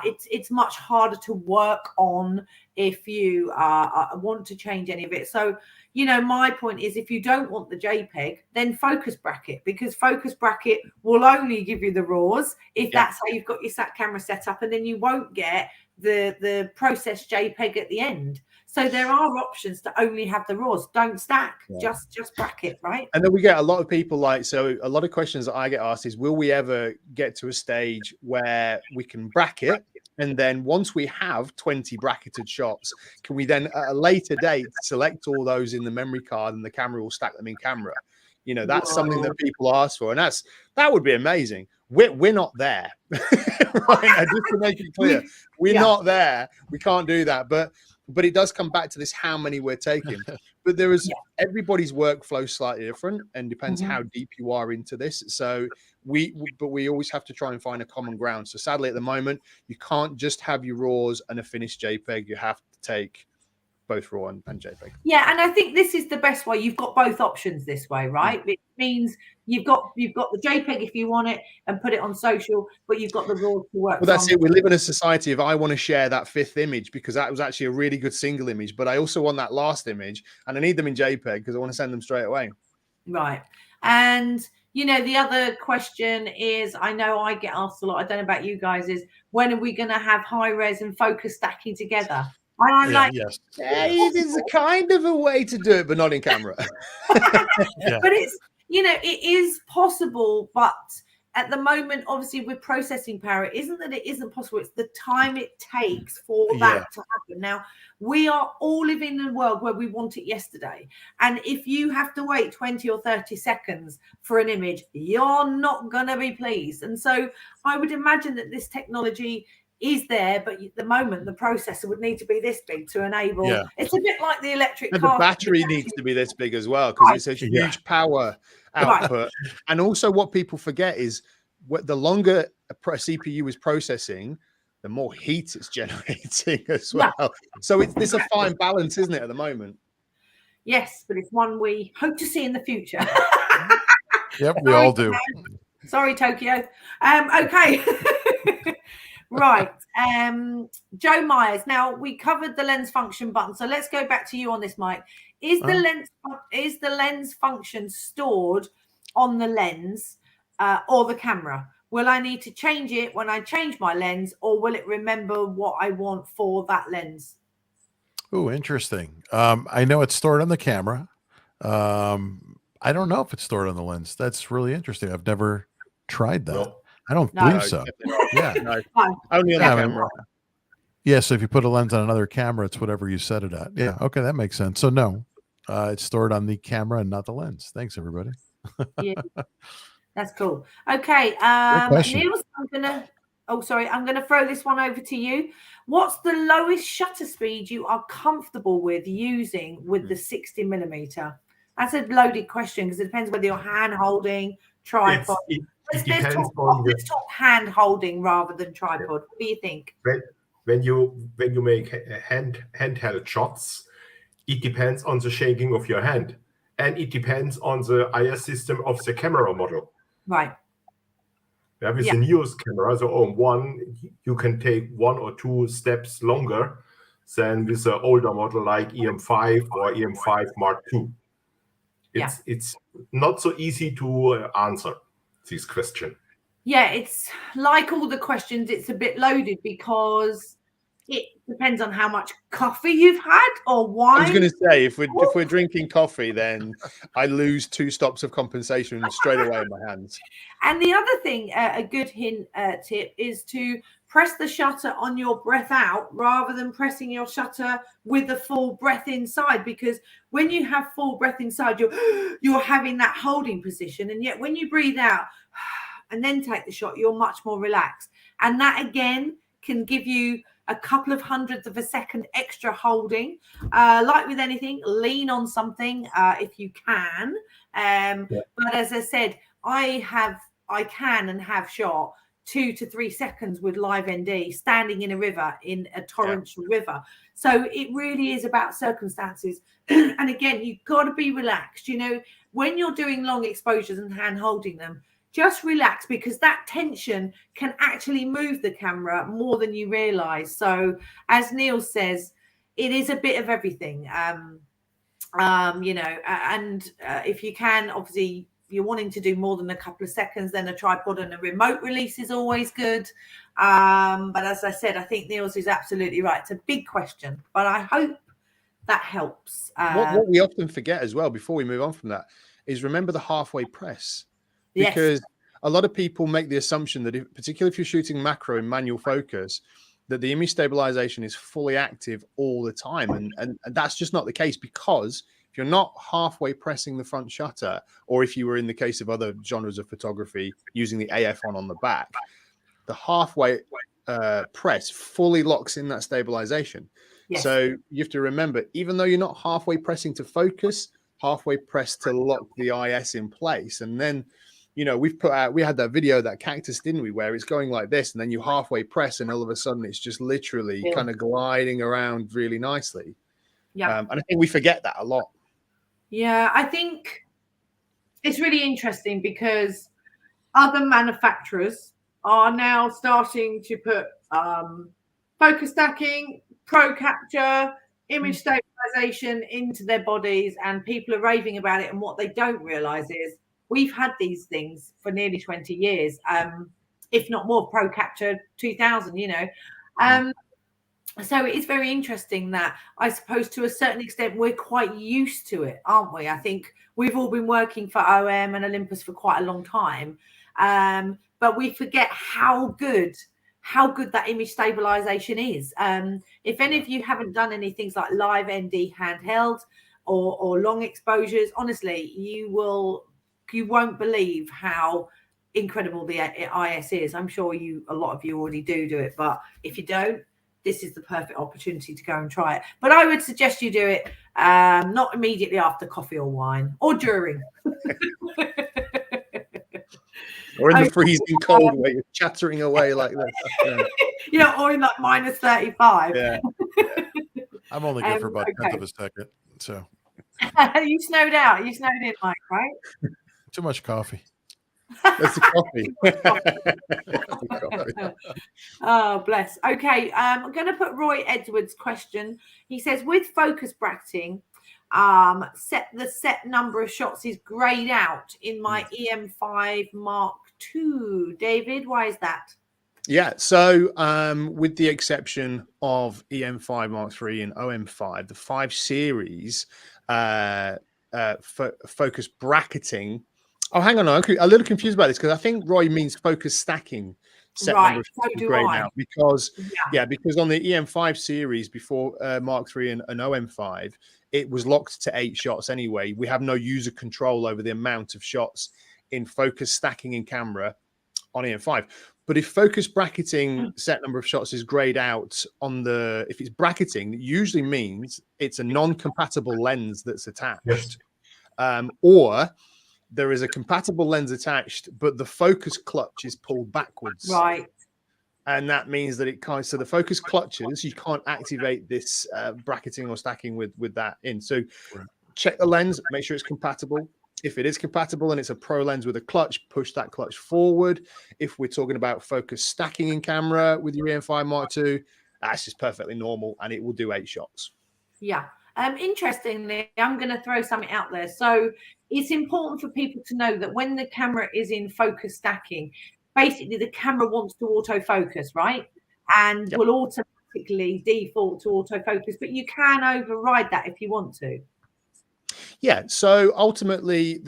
It's much harder to work on if you want to change any of it. So, my point is, if you don't want the JPEG, then focus bracket, because focus bracket will only give you the RAWs if that's how you've got your camera set up, and then you won't get the processed JPEG at the end. So there are options to only have the RAWs. Don't stack, just bracket, right? And then we get a lot of people so a lot of questions that I get asked is, will we ever get to a stage where we can bracket? And then once we have 20 bracketed shots, can we then at a later date select all those in the memory card and the camera will stack them in camera? That's something that people ask for. And that would be amazing. We're not there. Right? Just to make it clear, we're not there. We can't do that. But it does come back to this, how many we're taking. But there is everybody's workflow slightly different, and depends how deep you are into this. So we always have to try and find a common ground. So sadly, at the moment, you can't just have your RAWs and a finished JPEG. You have to take both RAW and JPEG. Yeah, and I think this is the best way. You've got both options this way, right? It means you've got the JPEG if you want it and put it on social, but you've got the RAW to work. Well, that's it. We live in a society of, I want to share that 5th image because that was actually a really good single image, but I also want that last image, and I need them in JPEG because I want to send them straight away. Right. And the other question is, I know I get asked a lot, I don't know about you guys, is when are we going to have high res and focus stacking together? And I'm it is a kind of a way to do it, but not in camera. But it's, it is possible, but at the moment, obviously, with processing power, it isn't that it isn't possible. It's the time it takes for that to happen. Now, we are all living in a world where we want it yesterday. And if you have to wait 20 or 30 seconds for an image, you're not going to be pleased. And so I would imagine that this technology is there, but at the moment the processor would need to be this big to enable. It's a bit like the electric car. The battery needs to be this big as well, because it's a huge power output. And also what people forget is, the longer a CPU is processing, the more heat it's generating as well. So it's a fine balance, isn't it, at the moment? Yes, but it's one we hope to see in the future. Yep, we all do. Sorry, Tokyo. Okay. Right. Joe Myers. Now, we covered the lens function button, so let's go back to you on this, Mike. Is the lens function stored on the lens or the camera? Will I need to change it when I change my lens, or will it remember what I want for that lens? Oh, interesting. I know it's stored on the camera. I don't know if it's stored on the lens. That's really interesting. I've never tried that. No. I don't believe so. No. Only on the camera. Yeah, so if you put a lens on another camera, it's whatever you set it at. Yeah, okay, that makes sense. So no, it's stored on the camera and not the lens. Thanks, everybody. That's cool. Okay, Nils, I'm gonna throw this one over to you. What's the lowest shutter speed you are comfortable with using with the 60mm? That's a loaded question because it depends whether you're hand holding, tripod. let's talk hand holding rather than tripod. What do you think? When you make handheld shots, it depends on the shaking of your hand, and it depends on the IS system of the camera model. Right. Yeah, with the newest camera, the OM1, you can take 1 or 2 steps longer than with the older model like EM5 or EM5 Mark II. It's not so easy to answer this question. Yeah, it's like all the questions, it's a bit loaded because it depends on how much coffee you've had or wine. I was going to say, if we're drinking coffee, then I lose 2 stops of compensation straight away in my hands. And the other thing, a good tip is to press the shutter on your breath out rather than pressing your shutter with a full breath inside, because when you have full breath inside, you're having that holding position, and yet when you breathe out and then take the shot, you're much more relaxed, and that again can give you a couple of hundredths of a second extra holding. Like with anything, lean on something if you can. But as I said, I can and have shot 2 to 3 seconds with live ND standing in a river, in a torrential river. So it really is about circumstances. And again, you've got to be relaxed. You know, when you're doing long exposures and hand holding them, just relax, because that tension can actually move the camera more than you realize. So as Neil says, it is a bit of everything. You know, and if you can, obviously, if you're wanting to do more than a couple of seconds, then a tripod and a remote release is always good. But as I said, I think Niels is absolutely right. It's a big question, but I hope that helps. What we often forget as well, before we move on from that, is remember the halfway press. Because a lot of people make the assumption that, particularly if you're shooting macro in manual focus, that the image stabilization is fully active all the time. And that's just not the case, because if you're not halfway pressing the front shutter, or if you were in the case of other genres of photography using the AF on the back, the halfway press fully locks in that stabilization. So you have to remember, even though you're not halfway pressing to focus, halfway press to lock the IS in place. And then, you know, we had that video, that cactus, didn't we, where it's going like this, and then you halfway press, and all of a sudden it's just literally kind of gliding around really nicely. And I think we forget that a lot. Yeah, I think it's really interesting because other manufacturers are now starting to put focus stacking, pro capture, image stabilization into their bodies, and people are raving about it. And what they don't realize is we've had these things for nearly 20 years, if not more. Pro capture 2000, you know. So it's very interesting that, I suppose, to a certain extent, we're quite used to it, aren't we? I think we've all been working for OM and Olympus for quite a long time, but we forget how good that image stabilization is. If any of you haven't done any things like live ND handheld or long exposures, honestly, you won't believe how incredible the IS is. I'm sure a lot of you already do it, but if you don't, this is the perfect opportunity to go and try it. But I would suggest you do it not immediately after coffee or wine, or during. Or in the freezing cold where you're chattering away like this. You know, or in like minus 35. Yeah. I'm only good for about a tenth of a second. So you snowed out. You snowed in, Mike, right? Too much coffee. That's the coffee. Oh, bless. Okay, I'm going to put Roy Edwards' question. He says, with focus bracketing, the set number of shots is grayed out in my EM5 Mark II. David, why is that? Yeah, so with the exception of EM5 Mark III and OM5, the 5 series focus bracketing. Oh, hang on, I'm a little confused about this, because I think Roy means focus stacking set number of shots grayed out, because because on the EM5 series before Mark III and OM5, it was locked to 8 shots anyway. We have no user control over the amount of shots in focus stacking in camera on EM5. But if focus bracketing set number of shots is grayed out if it's bracketing, it usually means it's a non-compatible lens that's attached. Or there is a compatible lens attached, but the focus clutch is pulled backwards. Right. And that means that it can't, so the focus clutches, you can't activate this bracketing or stacking with that in. So check the lens, make sure it's compatible. If it is compatible and it's a pro lens with a clutch, push that clutch forward. If we're talking about focus stacking in camera with your EM5 Mark II, that's just perfectly normal and it will do 8 shots. Yeah. Interestingly, I'm going to throw something out there. So it's important for people to know that when the camera is in focus stacking, basically the camera wants to autofocus, right? And will automatically default to autofocus, but you can override that if you want to. Yeah, so ultimately,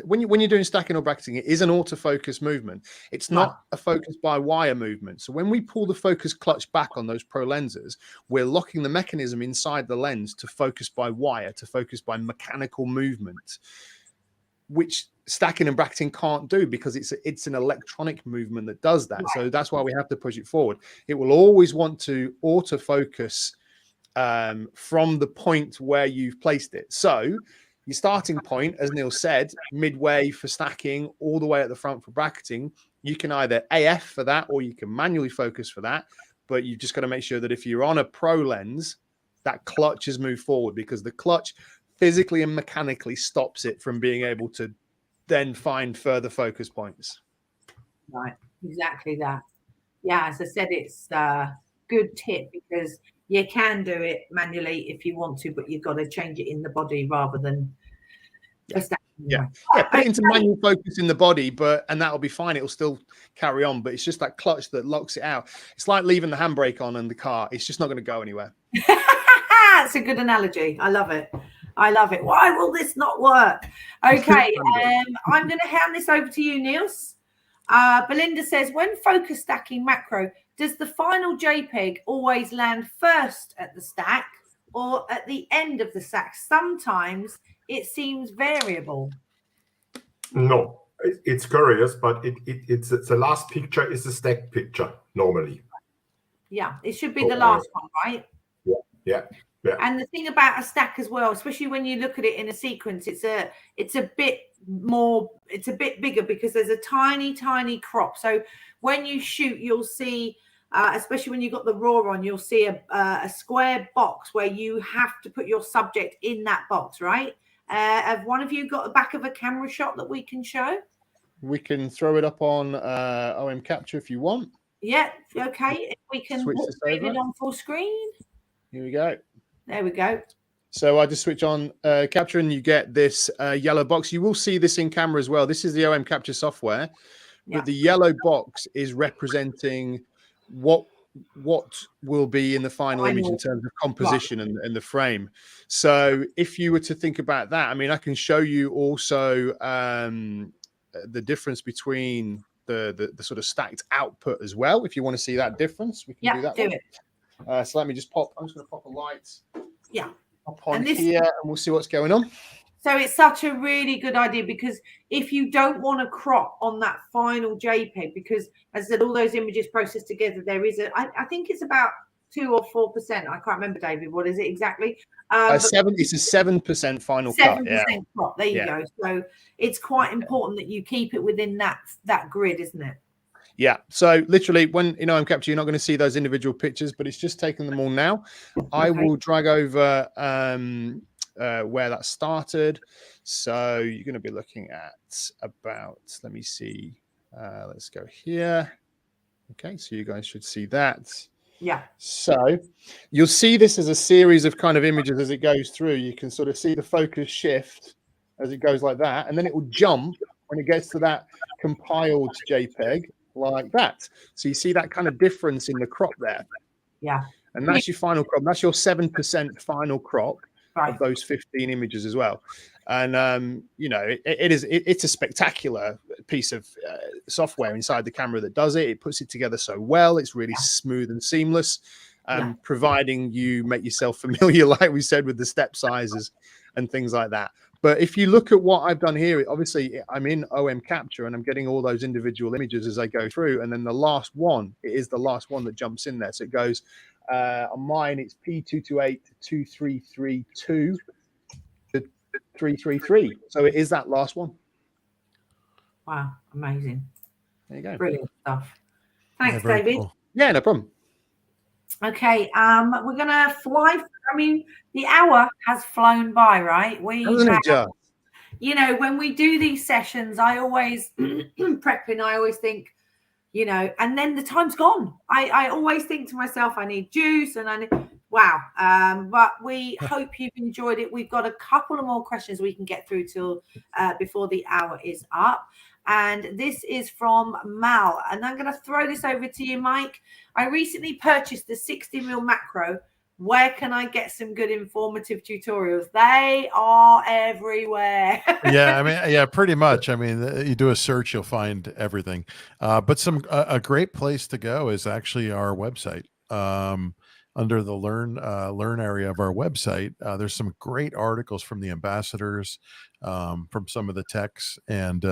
when you're doing stacking or bracketing, it is an autofocus movement. It's not a focus by wire movement. So when we pull the focus clutch back on those pro lenses, we're locking the mechanism inside the lens to focus by wire, to focus by mechanical movement, which stacking and bracketing can't do because it's an electronic movement that does that. So that's why we have to push it forward. It will always want to autofocus from the point where you've placed it. So your starting point, as Neil said, midway for stacking, all the way at the front for bracketing, you can either AF for that or you can manually focus for that. But you've just got to make sure that if you're on a pro lens, that clutch has moved forward, because the clutch physically and mechanically stops it from being able to then find further focus points. Right, exactly that. Yeah, as I said, it's a good tip because you can do it manually if you want to, but you've got to change it in the body rather than put it into manual focus in the body, and that'll be fine. It'll still carry on, but it's just that clutch that locks it out. It's like leaving the handbrake on in the car. It's just not going to go anywhere. That's a good analogy. I love it. I love it. Why will this not work? Okay, I'm going to hand this over to you, Nils. Belinda says, when focus stacking macro, does the final JPEG always land first at the stack or at the end of the stack? Sometimes it seems variable. No, it's curious, but it's the last picture is a stacked picture normally. Yeah, it should be the last one, right? Yeah. And the thing about a stack as well, especially when you look at it in a sequence, it's a bit bigger because there's a tiny crop. So when you shoot, you'll see, especially when you've got the RAW on, you'll see a square box where you have to put your subject in that box, right? Have one of you got the back of a camera shot that we can show? We can throw it up on OM Capture if you want. Yeah, okay. If we can switch this over. it on full screen. Here we go. There we go. So I just switch on Capture and you get this yellow box. You will see this in camera as well. This is the OM Capture software, but the yellow box is representing what will be in the final image in terms of composition and the frame. So if you were to think about that, I mean, I can show you also the difference between the sort of stacked output as well. If you want to see that difference, we can do that. Do it. So let me just pop. I'm just going to pop a light. Yeah. Up on here, and we'll see what's going on. So it's such a really good idea because if you don't want to crop on that final JPEG, because as I said, all those images processed together, there is I think it's about 2 or 4%. I can't remember, David. What is it exactly? It's a 7% final cut. 7% crop. There you go. So it's quite important that you keep it within that grid, isn't it? Yeah. So literally, when OM Capture, you're not going to see those individual pictures, but it's just taking them all now. I will drag over where that started. So you're going to be looking at about, let me see. Let's go here. Okay. So you guys should see that. Yeah. So you'll see this as a series of kind of images as it goes through. You can sort of see the focus shift as it goes like that. And then it will jump when it gets to that compiled JPEG like that. So you see that kind of difference in the crop there. Yeah. And that's your final crop. That's your 7% final crop of those 15 images as well. And, it's a spectacular piece of software inside the camera that does it. It puts it together so well. It's really smooth and seamless, providing you make yourself familiar, like we said, with the step sizes and things like that. But if you look at what I've done here, obviously I'm in OM Capture and I'm getting all those individual images as I go through. And then the last one, it is the last one that jumps in there. So it goes on mine, it's P228-2332 to 333. So it is that last one. Wow, amazing. There you go. Brilliant stuff. Thanks, very David. cool. Yeah, no problem. Okay, we're gonna fly. I mean, the hour has flown by, right? Hasn't it just? You know, when we do these sessions, I always prepping. I always think, you know, and then the time's gone. I always think to myself, I need juice, and I need, wow. But we hope you've enjoyed it. We've got a couple of more questions we can get through till before the hour is up. And this is from Mal, and I'm going to throw this over to you, Mike. I recently purchased the 60mm macro. Where can I get some good informative tutorials? They are everywhere. Yeah, I mean, yeah, pretty much. I mean, you do a search, you'll find everything. But a great place to go is actually our website. Under the learn area of our website, there's some great articles from the ambassadors, from some of the techs, and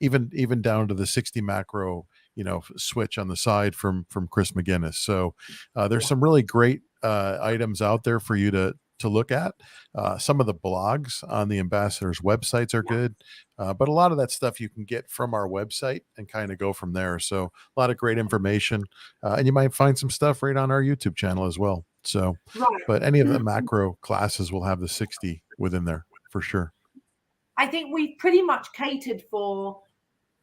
even down to the 60 macro, you know, switch on the side from Chris McGinnis. So there's some really great items out there for you to look at. Some of the blogs on the ambassadors' websites are good, but a lot of that stuff you can get from our website and kind of go from there. So a lot of great information, and you might find some stuff right on our YouTube channel as well. So, but any of the macro classes will have the 60 within there for sure. I think we've pretty much catered for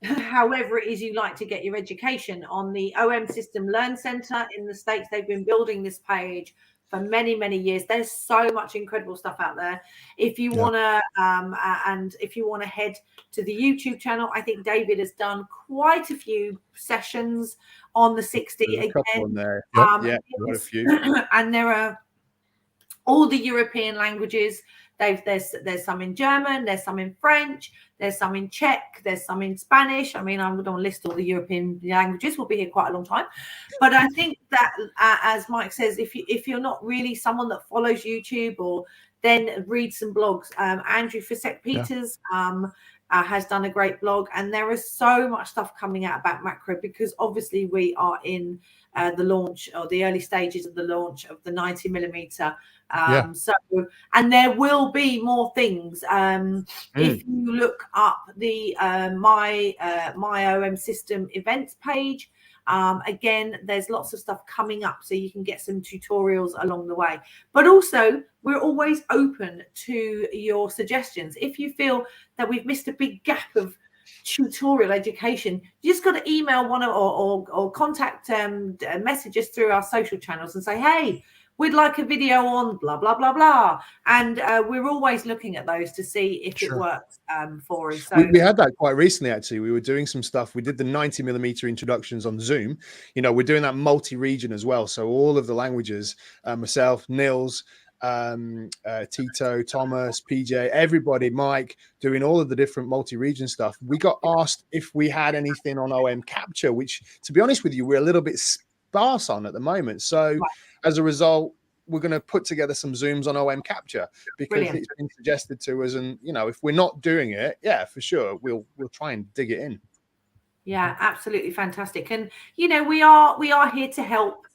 however it is you like to get your education. On the OM System Learn Center in the States, they've been building this page for many years. There's so much incredible stuff out there. If you want to and if you want to head to the YouTube channel, I think David has done quite a few sessions on the 60 again. On there. Yeah, quite a few. And there are all the European languages. There's some in German, there's some in French, there's some in Czech, there's some in Spanish. I mean, I'm going to list all the European languages. We'll be here quite a long time. But I think that, as Mike says, if you're not really someone that follows YouTube, or then read some blogs. Andrew Fissek-Peters has done a great blog, and there is so much stuff coming out about macro, because obviously we are in the launch, or the early stages of the launch of the 90mm. So, and there will be more things. If you look up the my OM System events page, again, there's lots of stuff coming up, so you can get some tutorials along the way. But also, we're always open to your suggestions. If you feel that we've missed a big gap of tutorial education, you just got to email one or contact message us through our social channels and say, hey, we'd like a video on blah blah blah blah, and we're always looking at those to see if it works for us. So we had that quite recently, actually. We were doing some stuff. We did the 90mm introductions on Zoom. You know, we're doing that multi-region as well, so all of the languages, myself, Nils, Tito, Thomas, PJ, everybody, Mike, doing all of the different multi-region stuff. We got asked if we had anything on OM capture, which, to be honest with you, we're a little bit sparse on at the moment. So as a result, we're going to put together some Zooms on OM capture, because it's been suggested to us. And, you know, if we're not doing it, for sure, we'll try and dig it in. Yeah, absolutely fantastic. And, you know, we are here to help.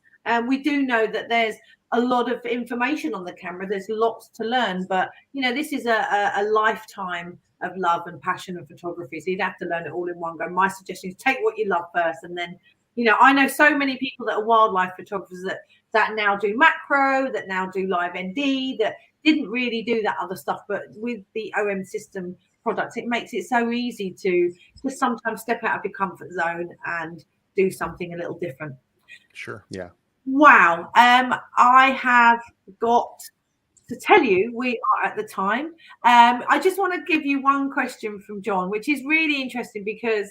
We do know that there's a lot of information on the camera. There's lots to learn, but, you know, this is a lifetime of love and passion of photography. So you'd have to learn it all in one go. My suggestion is take what you love first, and then, you know, I know so many people that are wildlife photographers that now do macro, that now do live ND, that didn't really do that other stuff. But with the OM System products, it makes it so easy to just sometimes step out of your comfort zone and do something a little different. Sure. Yeah. Wow. I have got to tell you, we are at the time. I just want to give you one question from John, which is really interesting, because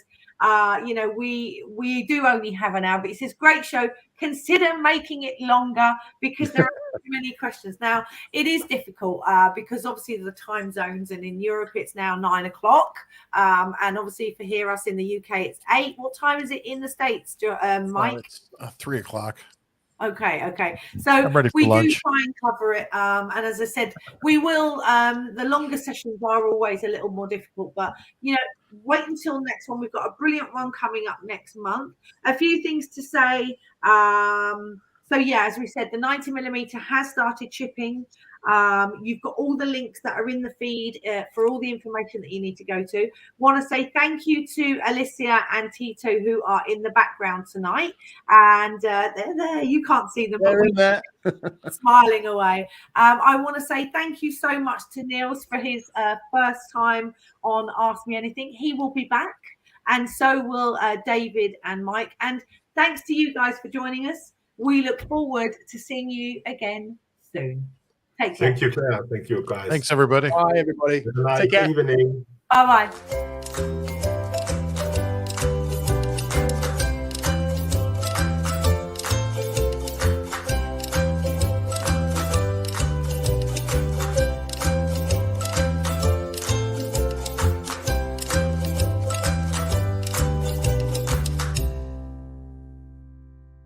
you know, we do only have an hour, but it says, great show, consider making it longer, because there are so many questions. Now, it is difficult because obviously the time zones, and in Europe it's now 9 o'clock, and obviously for here, us in the UK, it's 8. What time is it in the States, Mike? It's 3 o'clock. Okay. So we do try and cover it. And as I said, we will, the longer sessions are always a little more difficult, but, you know, wait until next one. We've got a brilliant one coming up next month. A few things to say. So yeah, as we said, the 90mm has started shipping. You've got all the links that are in the feed for all the information that you need to go to. Want to say thank you to Alicia and Tito, who are in the background tonight, and they're there. You can't see them, but we're smiling away. I want to say thank you so much to Nils for his first time on Ask Me Anything. He will be back, and so will David and Mike. And thanks to you guys for joining us. We look forward to seeing you again soon. Take care. Thank you, Claire. Thank you, guys. Thanks, everybody. Bye, everybody. Have a nice Take care. evening. Bye-bye.